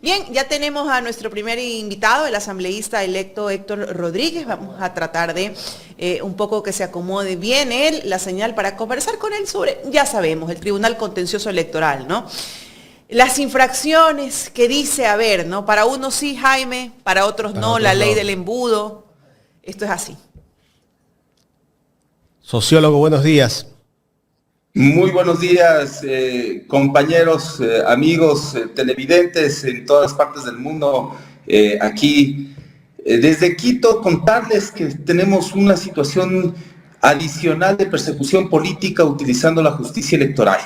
Bien, ya tenemos a nuestro primer invitado, el asambleísta electo Héctor Rodríguez. Vamos a tratar de un poco que se acomode bien él, la señal para conversar con él sobre, ya sabemos, el Tribunal Contencioso Electoral, ¿no? Las infracciones que dice haber, ¿no? Para unos sí, Jaime, para otros no, la ley del embudo. Esto es así. Sociólogo, buenos días. Muy buenos días, compañeros, amigos, televidentes en todas partes del mundo. Aquí, desde Quito, contarles que tenemos una situación adicional de persecución política utilizando la justicia electoral.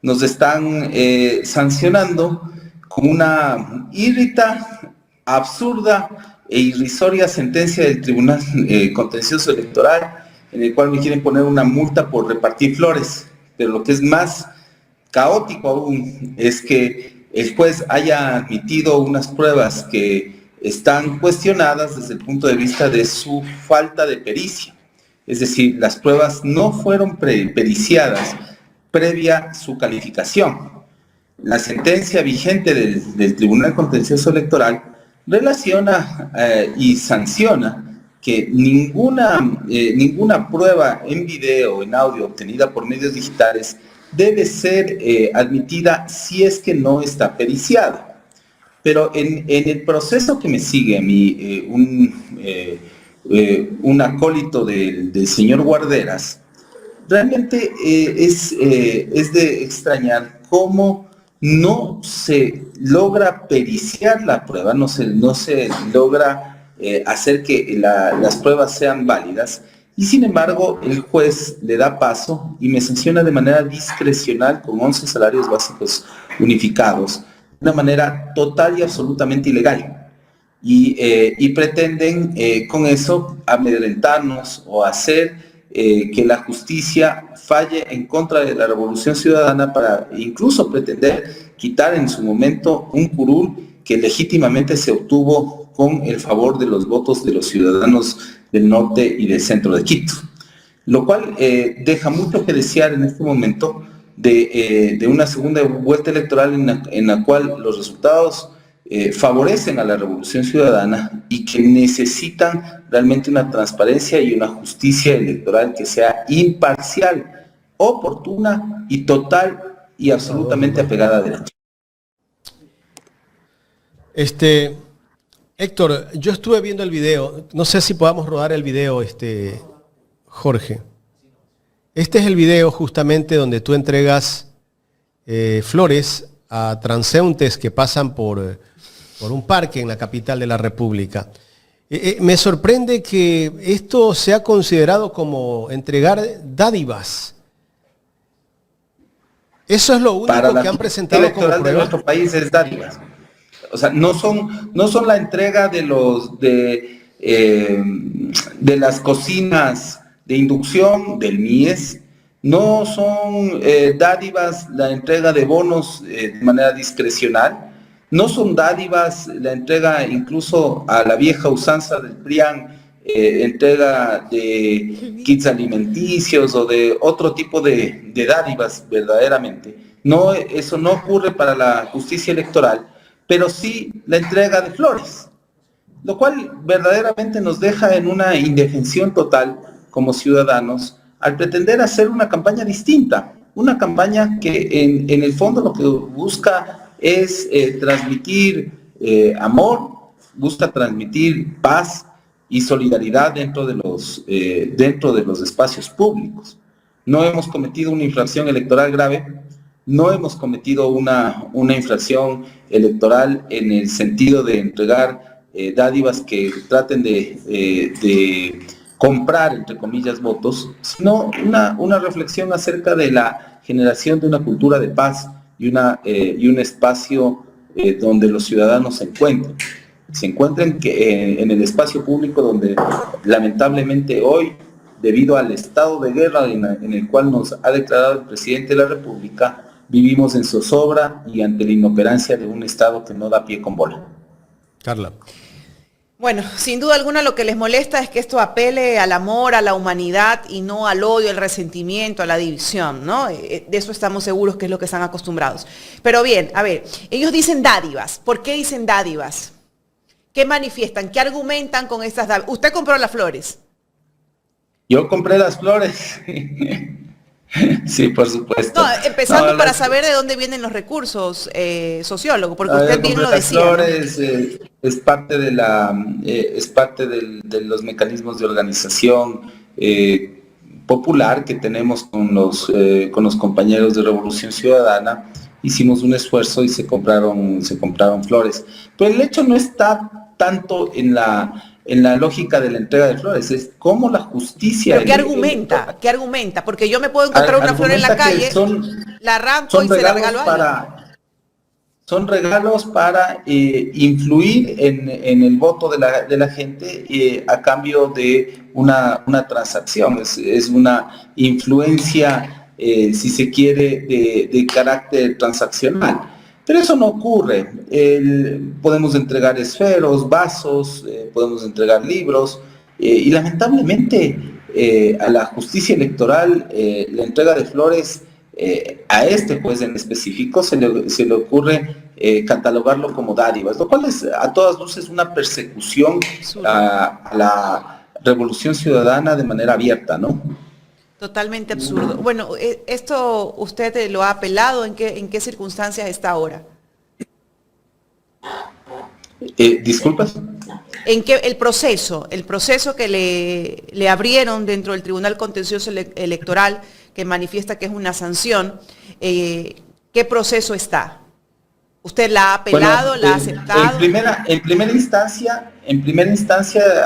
Nos están sancionando con una írrita, absurda e irrisoria sentencia del Tribunal Contencioso Electoral, en el cual me quieren poner una multa por repartir flores. Pero lo que es más caótico aún es que el juez haya admitido unas pruebas que están cuestionadas desde el punto de vista de su falta de pericia. Es decir, las pruebas no fueron periciadas previa su calificación. La sentencia vigente del Tribunal Contencioso Electoral relaciona y sanciona que ninguna prueba en video o en audio obtenida por medios digitales debe ser admitida si es que no está periciada. Pero en el proceso que me sigue a mí, un acólito del señor Guarderas, realmente es de extrañar cómo no se logra periciar la prueba, no se logra hacer que las pruebas sean válidas, y sin embargo el juez le da paso y me sanciona de manera discrecional con 11 salarios básicos unificados, de una manera total y absolutamente ilegal, y pretenden con eso amedrentarnos o hacer que la justicia falle en contra de la revolución ciudadana para incluso pretender quitar en su momento un curul que legítimamente se obtuvo con el favor de los votos de los ciudadanos del norte y del centro de Quito. Lo cual deja mucho que desear en este momento de una segunda vuelta electoral en la cual los resultados favorecen a la revolución ciudadana y que necesitan realmente una transparencia y una justicia electoral que sea imparcial, oportuna y total y absolutamente apegada a derecho. Héctor, yo estuve viendo el video, no sé si podamos rodar el video, Jorge. Este es el video justamente donde tú entregas flores a transeúntes que pasan por un parque en la capital de la República. Me sorprende que esto sea considerado como entregar dádivas. Eso es lo único que han presentado como prueba. De nuestro país es dádivas. O sea, no son la entrega de las cocinas de inducción del MIES, no son dádivas la entrega de bonos de manera discrecional, no son dádivas la entrega incluso a la vieja usanza del PRIAN, entrega de kits alimenticios o de otro tipo de dádivas verdaderamente. No, eso no ocurre para la justicia electoral, pero sí la entrega de flores, lo cual verdaderamente nos deja en una indefensión total como ciudadanos al pretender hacer una campaña distinta, una campaña que en el fondo lo que busca es transmitir amor, busca transmitir paz y solidaridad dentro de los espacios públicos. No hemos cometido una infracción electoral grave, no hemos cometido una infracción electoral en el sentido de entregar dádivas que traten de comprar, entre comillas, votos, sino una reflexión acerca de la generación de una cultura de paz y un espacio donde los ciudadanos se encuentren en el espacio público donde lamentablemente hoy, debido al estado de guerra en el cual nos ha declarado el presidente de la República, vivimos en zozobra y ante la inoperancia de un Estado que no da pie con bola. Carla. Bueno, sin duda alguna lo que les molesta es que esto apele al amor, a la humanidad y no al odio, al resentimiento, a la división, ¿no? De eso estamos seguros que es lo que están acostumbrados. Pero bien, a ver, ellos dicen dádivas. ¿Por qué dicen dádivas? ¿Qué manifiestan? ¿Qué argumentan con estas dádivas? ¿Usted compró las flores? Yo compré las flores. Sí, por supuesto. No, empezando para saber de dónde vienen los recursos, sociólogo, porque usted bien lo las decía. Flores, ¿no? Es parte de de los mecanismos de organización popular que tenemos con los compañeros de Revolución Ciudadana. Hicimos un esfuerzo y se compraron flores. Pero el hecho no está tanto en la lógica de la entrega de flores, es cómo la justicia... ¿Pero qué argumenta? ¿Qué argumenta? Porque yo me puedo encontrar una flor en la calle, la arranco y se la regalo a alguien. Son regalos para influir en el voto de la gente a cambio de una transacción. Es una influencia, si se quiere, de carácter transaccional. Pero eso no ocurre. Podemos entregar esferos, vasos, podemos entregar libros y lamentablemente a la justicia electoral la entrega de flores a este juez en específico se le ocurre catalogarlo como dádivas, lo cual es a todas luces una persecución a la Revolución Ciudadana de manera abierta, ¿no? Totalmente absurdo. Bueno, esto usted lo ha apelado, ¿en qué circunstancias está ahora? ¿Disculpas? ¿En qué el proceso que le abrieron dentro del Tribunal Contencioso Electoral, que manifiesta que es una sanción, qué proceso está? ¿Usted la ha apelado, bueno, la ha aceptado? En primera instancia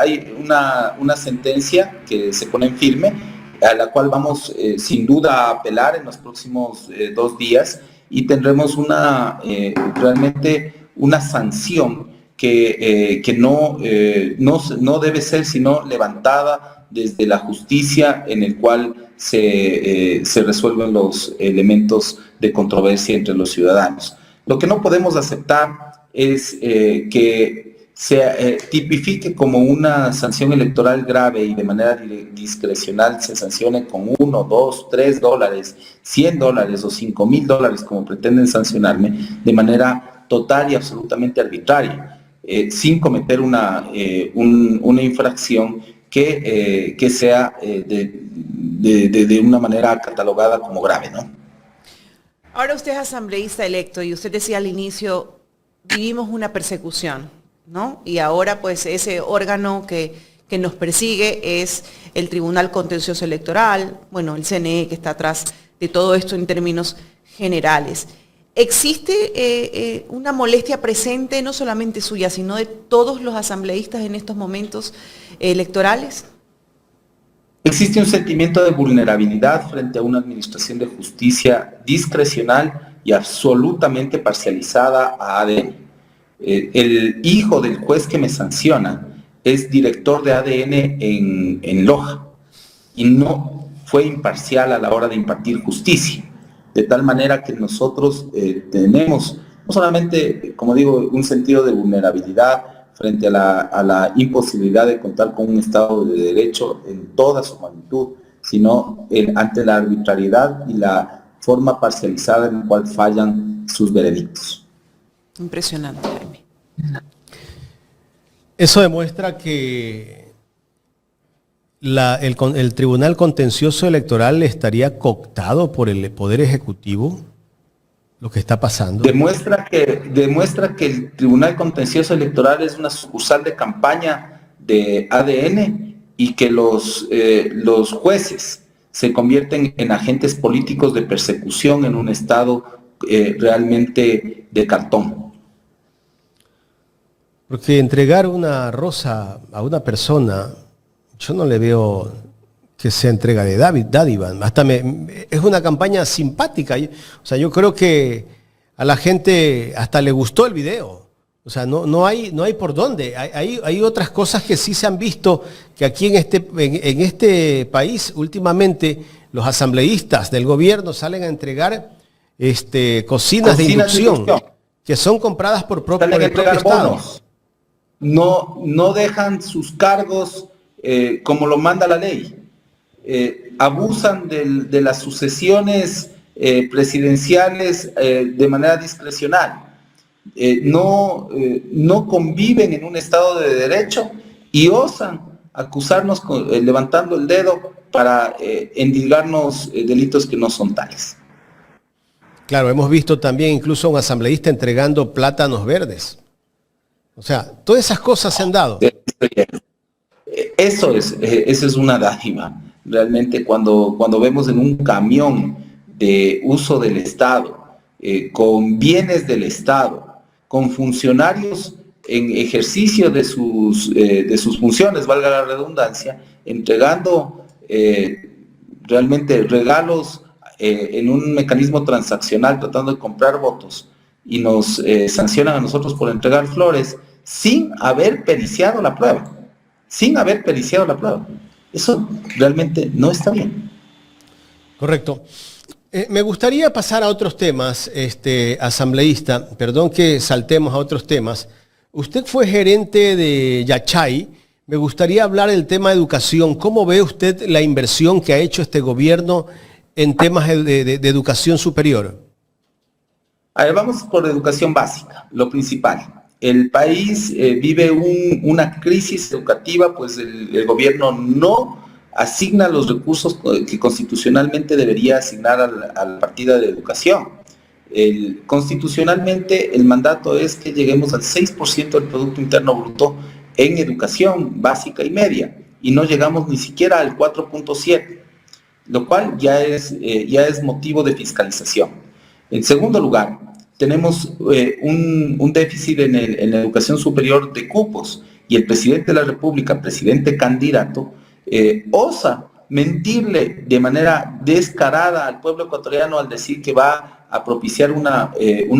hay una sentencia que se pone en firme, a la cual vamos sin duda a apelar en los próximos 2 días y tendremos realmente una sanción que no debe ser sino levantada desde la justicia, en el cual se resuelven los elementos de controversia entre los ciudadanos. Lo que no podemos aceptar es que se tipifique como una sanción electoral grave y de manera discrecional se sancione con $1, $2, $3, $100 o $5,000, como pretenden sancionarme, de manera total y absolutamente arbitraria, sin cometer una infracción que sea de una manera catalogada como grave, ¿no? Ahora usted es asambleísta electo y usted decía al inicio, vivimos una persecución, ¿no? Y ahora pues ese órgano que nos persigue es el Tribunal Contencioso Electoral, bueno, el CNE que está atrás de todo esto en términos generales. ¿Existe una molestia presente, no solamente suya, sino de todos los asambleístas en estos momentos electorales? Existe un sentimiento de vulnerabilidad frente a una administración de justicia discrecional y absolutamente parcializada a ADN. El hijo del juez que me sanciona es director de ADN en Loja y no fue imparcial a la hora de impartir justicia. De tal manera que nosotros tenemos no solamente, como digo, un sentido de vulnerabilidad frente a la imposibilidad de contar con un Estado de Derecho en toda su magnitud, sino ante la arbitrariedad y la forma parcializada en la cual fallan sus veredictos. Impresionante, Jaime. Eso demuestra que el Tribunal Contencioso Electoral estaría cooptado por el Poder Ejecutivo, lo que está pasando. Demuestra que el Tribunal Contencioso Electoral es una sucursal de campaña de ADN y que los jueces se convierten en agentes políticos de persecución en un Estado realmente de cartón. Porque entregar una rosa a una persona, yo no le veo que sea entrega de dádiva. Es una campaña simpática. O sea, yo creo que a la gente hasta le gustó el video. O sea, no hay por dónde. Hay otras cosas que sí se han visto, que aquí en este país últimamente los asambleístas del gobierno salen a entregar cocinas de inducción que son compradas por el propio Estado. no dejan sus cargos como lo manda la ley, abusan de las sucesiones presidenciales de manera discrecional, no conviven en un Estado de Derecho y osan acusarnos levantando el dedo para endilgarnos delitos que no son tales. Claro, hemos visto también incluso a un asambleísta entregando plátanos verdes. O sea, todas esas cosas se han dado. Eso es una dádiva. Realmente cuando vemos en un camión de uso del Estado, con bienes del Estado, con funcionarios en ejercicio de sus funciones, valga la redundancia, entregando realmente regalos en un mecanismo transaccional, tratando de comprar votos, y nos sancionan a nosotros por entregar flores sin haber periciado la prueba. Eso realmente no está bien. Correcto. Me gustaría pasar a otros temas, asambleísta, perdón que saltemos a otros temas. Usted fue gerente de Yachay. Me gustaría hablar del tema de educación. ¿Cómo ve usted la inversión que ha hecho este gobierno en temas de educación superior? A ver, vamos por educación básica, lo principal. El país vive una crisis educativa, pues el gobierno no asigna los recursos que constitucionalmente debería asignar a la partida de educación. Constitucionalmente el mandato es que lleguemos al 6% del Producto Interno Bruto en educación básica y media, y no llegamos ni siquiera al 4.7, lo cual ya es motivo de fiscalización. En segundo lugar, tenemos un déficit en la educación superior de cupos, y el presidente de la República, presidente candidato, osa mentirle de manera descarada al pueblo ecuatoriano al decir que va a propiciar una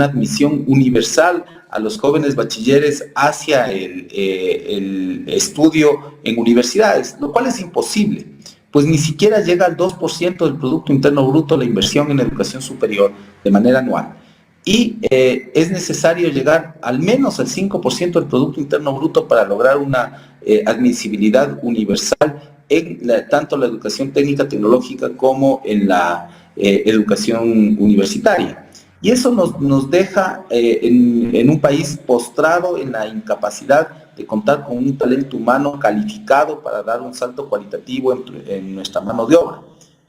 admisión universal a los jóvenes bachilleres hacia el estudio en universidades, lo cual es imposible, pues ni siquiera llega al 2% del Producto Interno Bruto la inversión en educación superior de manera anual. Y es necesario llegar al menos al 5% del Producto Interno Bruto para lograr una admisibilidad universal en tanto la educación técnica tecnológica como en la educación universitaria. Y eso nos deja en un país postrado en la incapacidad de contar con un talento humano calificado para dar un salto cualitativo en nuestra mano de obra.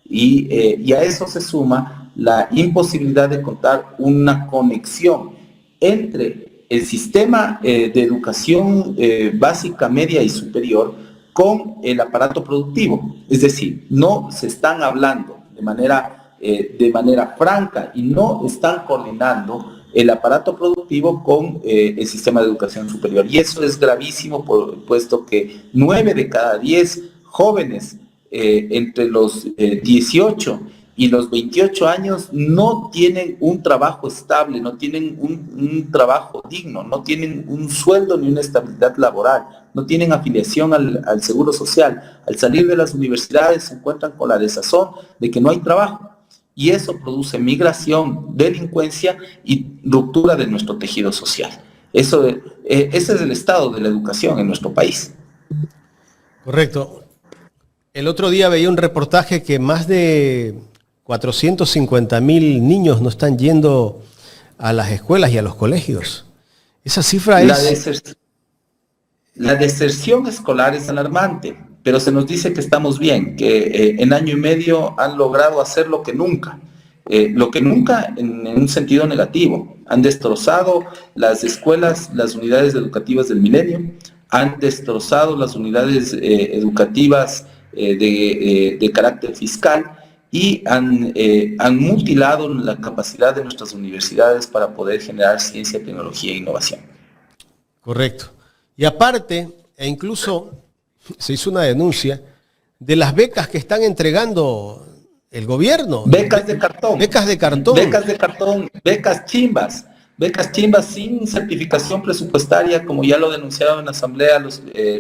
Y a eso se suma la imposibilidad de contar una conexión entre el sistema de educación básica, media y superior con el aparato productivo. Es decir, no se están hablando de manera franca y no están coordinando el aparato productivo con el sistema de educación superior. Y eso es gravísimo, puesto que 9 de cada 10 jóvenes entre los 18 y los 28 años no tienen un trabajo estable, no tienen un trabajo digno, no tienen un sueldo ni una estabilidad laboral, no tienen afiliación al Seguro Social. Al salir de las universidades se encuentran con la desazón de que no hay trabajo, y eso produce migración, delincuencia y ruptura de nuestro tejido social. Ese es el estado de la educación en nuestro país. Correcto. El otro día veía un reportaje que más de 450,000 niños no están yendo a las escuelas y a los colegios. Esa cifra es... La deserción escolar es alarmante, pero se nos dice que estamos bien, que en año y medio han logrado hacer lo que nunca en un sentido negativo. Han destrozado las escuelas, las unidades educativas del milenio, han destrozado las unidades educativas de carácter fiscal, y han mutilado la capacidad de nuestras universidades para poder generar ciencia, tecnología e innovación. Correcto. Y aparte, incluso se hizo una denuncia de las becas que están entregando el gobierno. Becas de cartón. Becas de cartón. Becas de cartón, becas chimbas sin certificación presupuestaria, como ya lo denunciaron en la Asamblea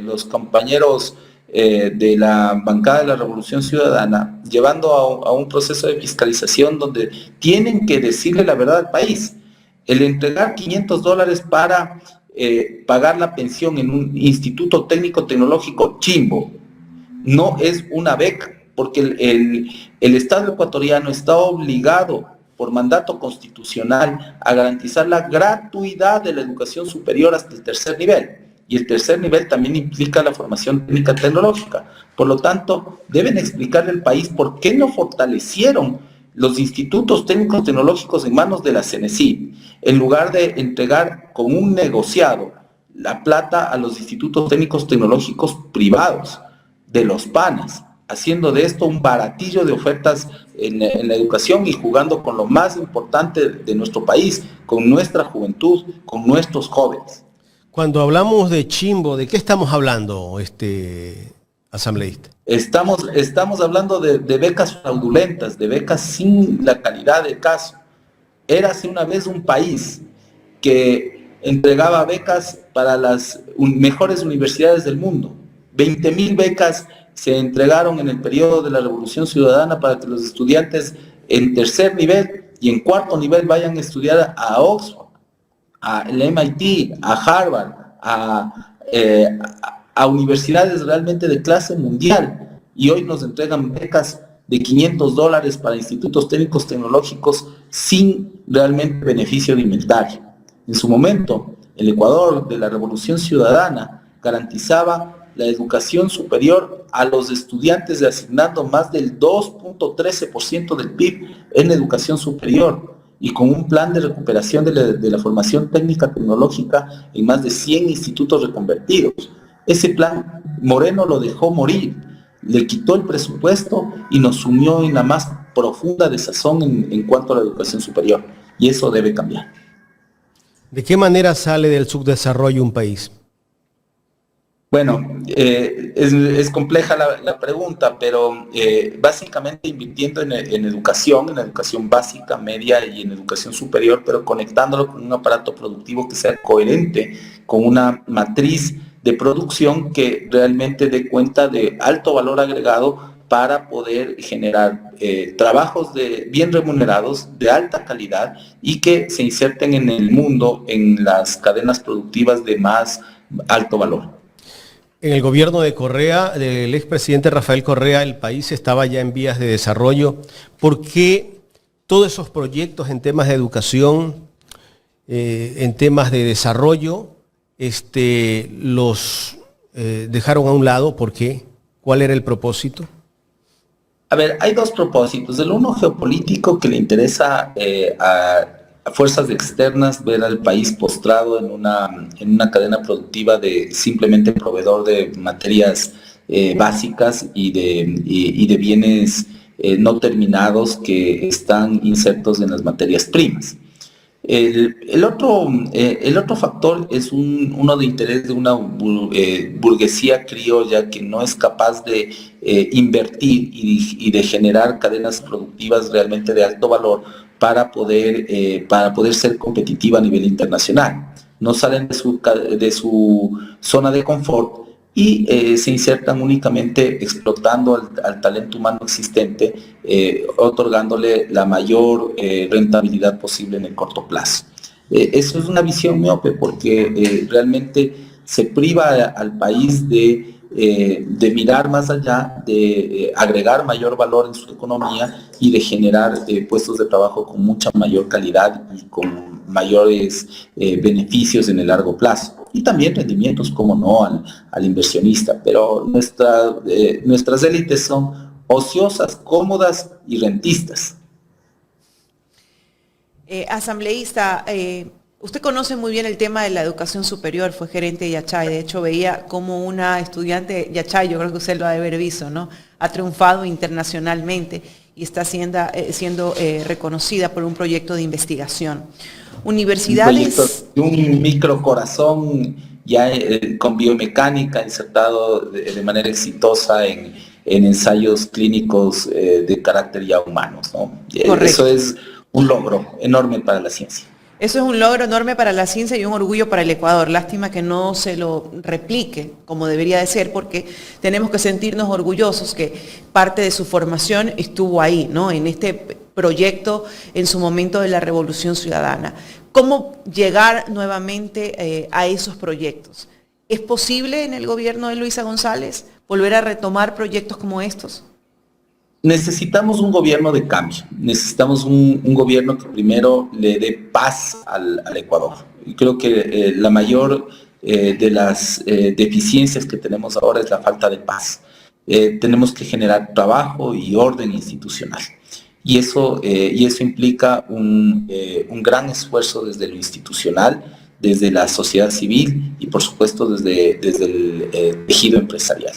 los compañeros de la bancada de la Revolución Ciudadana, llevando a un proceso de fiscalización donde tienen que decirle la verdad al país. El entregar $500 para pagar la pensión en un instituto técnico tecnológico chimbo. No es una beca, porque el Estado ecuatoriano está obligado por mandato constitucional a garantizar la gratuidad de la educación superior hasta el tercer nivel. Y el tercer nivel también implica la formación técnica tecnológica. Por lo tanto, deben explicarle al país por qué no fortalecieron los institutos técnicos tecnológicos en manos de la CENESID, en lugar de entregar con un negociado la plata a los institutos técnicos tecnológicos privados de los panas, haciendo de esto un baratillo de ofertas en la educación y jugando con lo más importante de nuestro país, con nuestra juventud, con nuestros jóvenes. Cuando hablamos de chimbo, ¿de qué estamos hablando, asambleísta? Estamos hablando de becas fraudulentas, de becas sin la calidad del caso. Érase una vez un país que entregaba becas para las mejores universidades del mundo. 20.000 becas se entregaron en el periodo de la Revolución Ciudadana para que los estudiantes en tercer nivel y en cuarto nivel vayan a estudiar a Oxford, a el MIT, a Harvard, a universidades realmente de clase mundial, y hoy nos entregan becas de $500 para institutos técnicos tecnológicos sin realmente beneficio alimentario. En su momento, el Ecuador de la Revolución Ciudadana garantizaba la educación superior a los estudiantes, asignando más del 2.13% del PIB en educación superior, y con un plan de recuperación de la formación técnica tecnológica en más de 100 institutos reconvertidos. Ese plan Moreno lo dejó morir, le quitó el presupuesto y nos sumió en la más profunda desazón en cuanto a la educación superior, y eso debe cambiar. ¿De qué manera sale del subdesarrollo un país? Bueno, es compleja la pregunta, pero básicamente invirtiendo en educación básica, media y en educación superior, pero conectándolo con un aparato productivo que sea coherente, con una matriz de producción que realmente dé cuenta de alto valor agregado para poder generar trabajos bien remunerados, de alta calidad, y que se inserten en el mundo, en las cadenas productivas de más alto valor. En el gobierno de Correa, del expresidente Rafael Correa, el país estaba ya en vías de desarrollo. ¿Por qué todos esos proyectos en temas de educación, en temas de desarrollo, los dejaron a un lado? ¿Por qué? ¿Cuál era el propósito? A ver, hay dos propósitos. El uno geopolítico, que le interesa a fuerzas externas ver al país postrado en una cadena productiva de simplemente proveedor de materias básicas y de bienes no terminados que están insertos en las materias primas. El otro factor es uno de interés de una burguesía criolla que no es capaz de invertir y de generar cadenas productivas realmente de alto valor para poder ser competitiva a nivel internacional. No salen de su zona de confort y se insertan únicamente explotando al talento humano existente, otorgándole la mayor rentabilidad posible en el corto plazo. Eso es una visión miope, porque realmente se priva al país de mirar más allá, de agregar mayor valor en su economía y de generar puestos de trabajo con mucha mayor calidad y con mayores beneficios en el largo plazo. Y también rendimientos, como no, al inversionista. Pero nuestras élites son ociosas, cómodas y rentistas. Asambleísta, usted conoce muy bien el tema de la educación superior, fue gerente de Yachay. De hecho, veía como una estudiante de Yachay, yo creo que usted lo ha de haber visto, ¿no? Ha triunfado internacionalmente y está siendo reconocida por un proyecto de investigación. Universidades... Un microcorazón ya con biomecánica insertado de manera exitosa en ensayos clínicos de carácter ya humanos, ¿no? Eso es un logro enorme para la ciencia. Eso es un logro enorme para la ciencia y un orgullo para el Ecuador. Lástima que no se lo replique como debería de ser, porque tenemos que sentirnos orgullosos que parte de su formación estuvo ahí, ¿no? En este proyecto en su momento de la Revolución Ciudadana. ¿Cómo llegar nuevamente a esos proyectos? ¿Es posible en el gobierno de Luisa González volver a retomar proyectos como estos? Necesitamos un gobierno de cambio, necesitamos un gobierno que primero le dé paz al Ecuador. Y creo que la mayor de las deficiencias que tenemos ahora es la falta de paz. Tenemos que generar trabajo y orden institucional. Y eso implica un gran esfuerzo desde lo institucional, desde la sociedad civil y por supuesto desde el tejido empresarial.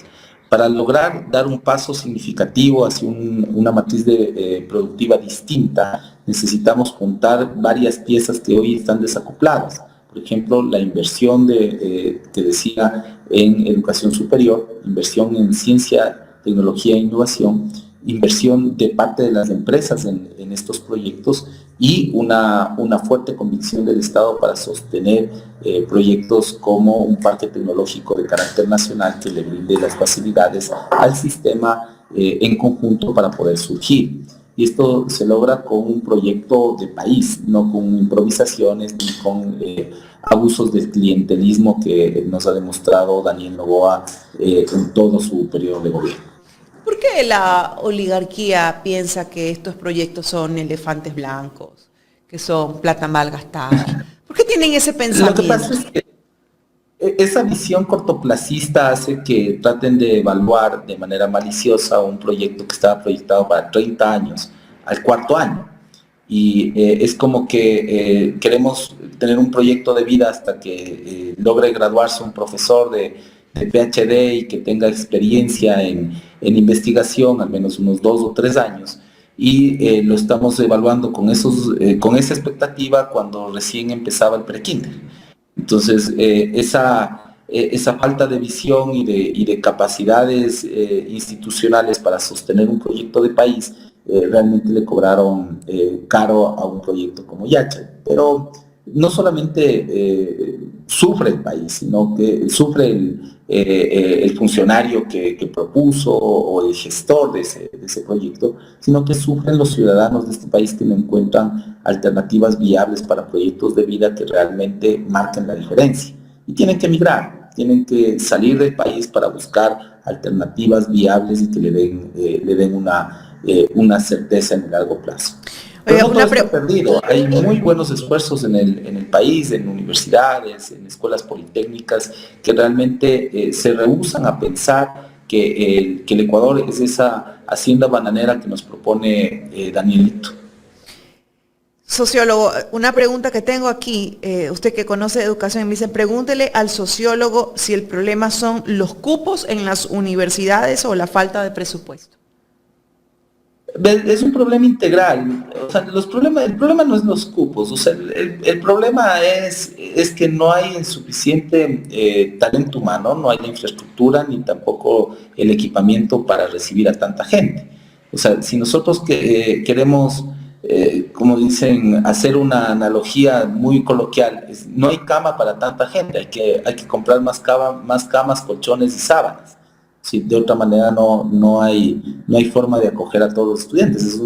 Para lograr dar un paso significativo hacia una matriz productiva distinta, necesitamos juntar varias piezas que hoy están desacopladas. Por ejemplo, la inversión que decía en educación superior, inversión en ciencia, tecnología e innovación, inversión de parte de las empresas en estos proyectos y una fuerte convicción del Estado para sostener proyectos como un parque tecnológico de carácter nacional que le brinde las facilidades al sistema en conjunto para poder surgir. Y esto se logra con un proyecto de país, no con improvisaciones ni con abusos del clientelismo que nos ha demostrado Daniel Noboa en todo su periodo de gobierno. ¿Por qué la oligarquía piensa que estos proyectos son elefantes blancos, que son plata mal gastada? ¿Por qué tienen ese pensamiento? Lo que pasa es que esa visión cortoplacista hace que traten de evaluar de manera maliciosa un proyecto que estaba proyectado para 30 años al cuarto año. Y es como que queremos tener un proyecto de vida hasta que logre graduarse un profesor de PhD y que tenga experiencia en investigación, al menos unos 2 o 3 años, y lo estamos evaluando con esa expectativa cuando recién empezaba el prekinder. Entonces, esa falta de visión y de capacidades institucionales para sostener un proyecto de país realmente le cobraron caro a un proyecto como Yacha. Pero no solamente sufre el país, sino que sufre el funcionario que propuso o el gestor de ese proyecto, sino que sufren los ciudadanos de este país que no encuentran alternativas viables para proyectos de vida que realmente marquen la diferencia. Y tienen que emigrar, tienen que salir del país para buscar alternativas viables y que le den una certeza en el largo plazo. Pero no todo está perdido. Hay muy buenos esfuerzos en el país, en universidades, en escuelas politécnicas, que realmente se rehúsan a pensar que el Ecuador es esa hacienda bananera que nos propone Danielito. Sociólogo, una pregunta que tengo aquí, usted que conoce de educación, me dice, pregúntele al sociólogo si el problema son los cupos en las universidades o la falta de presupuesto. Es un problema integral. O sea, el problema no es los cupos, o sea, el problema es que no hay suficiente talento humano, no hay la infraestructura ni tampoco el equipamiento para recibir a tanta gente. O sea, si nosotros queremos, como dicen, hacer una analogía muy coloquial, no hay cama para tanta gente, hay que comprar más camas, colchones y sábanas. Sí, de otra manera no hay forma de acoger a todos los estudiantes. Es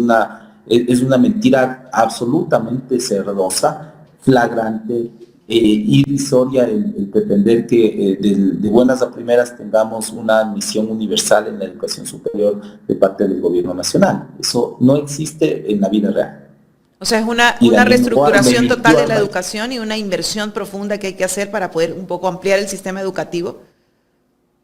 una mentira absolutamente cerdosa, flagrante, irrisoria el pretender que de buenas a primeras tengamos una admisión universal en la educación superior de parte del gobierno nacional. Eso no existe en la vida real. O sea, es una reestructuración total de la educación y una inversión profunda que hay que hacer para poder un poco ampliar el sistema educativo.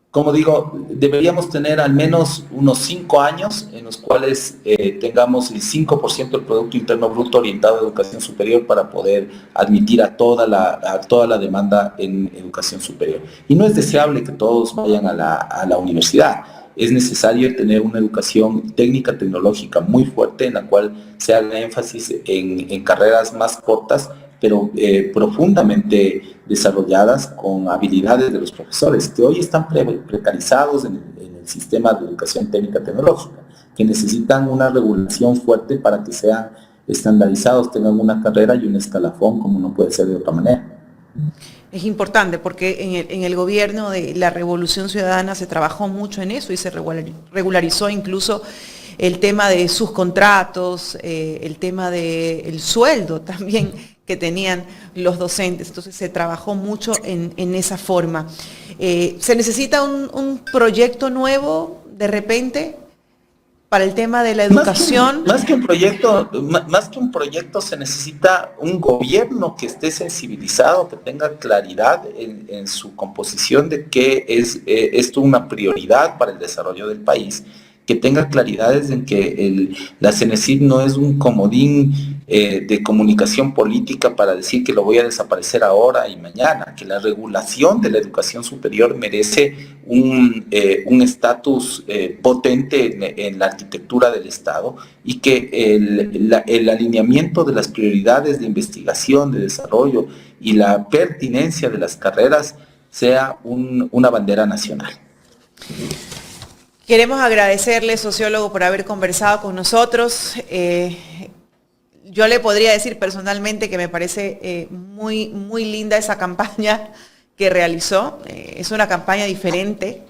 Como digo, deberíamos tener al menos unos 5 años en los cuales tengamos el 5% del Producto Interno Bruto orientado a educación superior para poder admitir a toda la demanda en educación superior. Y no es deseable que todos vayan a la universidad. Es necesario tener una educación técnica, tecnológica muy fuerte en la cual se haga énfasis en carreras más cortas, pero profundamente desarrolladas con habilidades de los profesores, que hoy están precarizados en el sistema de educación técnica tecnológica, que necesitan una regulación fuerte para que sean estandarizados, tengan una carrera y un escalafón, como no puede ser de otra manera. Es importante porque en el gobierno de la Revolución Ciudadana se trabajó mucho en eso y se regularizó incluso el tema de sus contratos, el tema del sueldo también que tenían los docentes. Entonces se trabajó mucho en esa forma. ¿Se necesita un proyecto nuevo de repente para el tema de la educación? Más que un proyecto se necesita un gobierno que esté sensibilizado, que tenga claridad en su composición de que es esto una prioridad para el desarrollo del país, que tenga claridades en que la CENESID no es un comodín de comunicación política para decir que lo voy a desaparecer ahora y mañana, que la regulación de la educación superior merece un estatus potente en la arquitectura del Estado, y que el alineamiento de las prioridades de investigación, de desarrollo y la pertinencia de las carreras sea una bandera nacional. Queremos agradecerle, sociólogo, por haber conversado con nosotros. Yo le podría decir personalmente que me parece muy, muy linda esa campaña que realizó. Es una campaña diferente.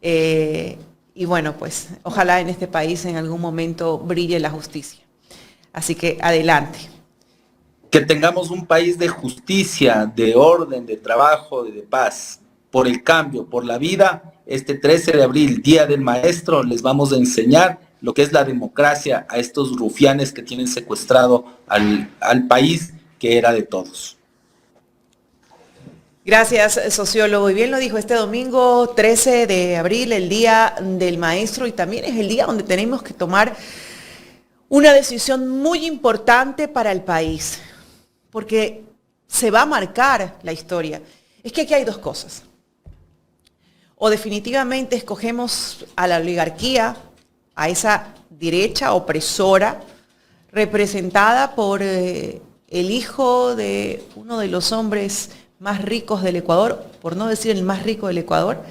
Y bueno, pues ojalá en este país en algún momento brille la justicia. Así que adelante. Que tengamos un país de justicia, de orden, de trabajo, de paz, por el cambio, por la vida. Este 13 de abril, Día del Maestro, les vamos a enseñar lo que es la democracia a estos rufianes que tienen secuestrado al país que era de todos. Gracias, sociólogo. Y bien lo dijo, este domingo 13 de abril, el Día del Maestro, y también es el día donde tenemos que tomar una decisión muy importante para el país, porque se va a marcar la historia. Es que aquí hay dos cosas. O definitivamente escogemos a la oligarquía, a esa derecha opresora, representada por el hijo de uno de los hombres más ricos del Ecuador, por no decir el más rico del Ecuador,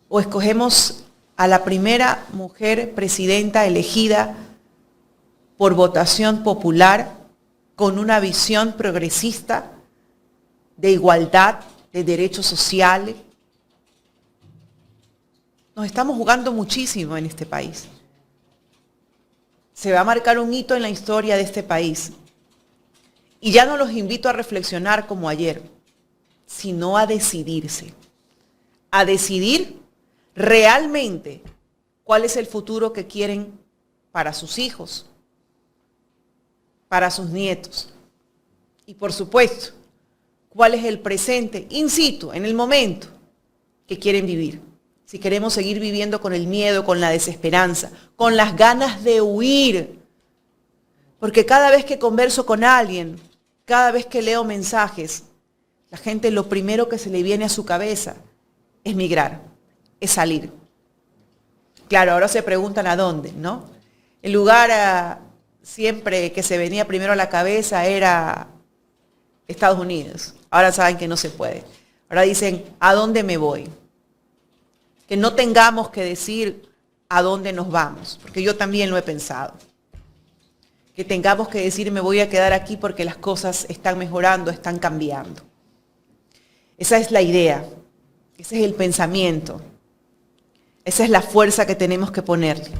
o escogemos a la primera mujer presidenta elegida por votación popular, con una visión progresista de igualdad, de derechos sociales. Nos estamos jugando muchísimo en este país. Se va a marcar un hito en la historia de este país. Y ya no los invito a reflexionar como ayer, sino a decidirse. A decidir realmente cuál es el futuro que quieren para sus hijos, para sus nietos. Y por supuesto, cuál es el presente, in situ, en el momento que quieren vivir. Si queremos seguir viviendo con el miedo, con la desesperanza, con las ganas de huir. Porque cada vez que converso con alguien, cada vez que leo mensajes, la gente lo primero que se le viene a su cabeza es migrar, es salir. Claro, ahora se preguntan a dónde, ¿no? El lugar siempre que se venía primero a la cabeza era Estados Unidos. Ahora saben que no se puede. Ahora dicen, ¿a dónde me voy? Que no tengamos que decir a dónde nos vamos, porque yo también lo he pensado. Que tengamos que decir me voy a quedar aquí porque las cosas están mejorando, están cambiando. Esa es la idea, ese es el pensamiento, esa es la fuerza que tenemos que ponerle.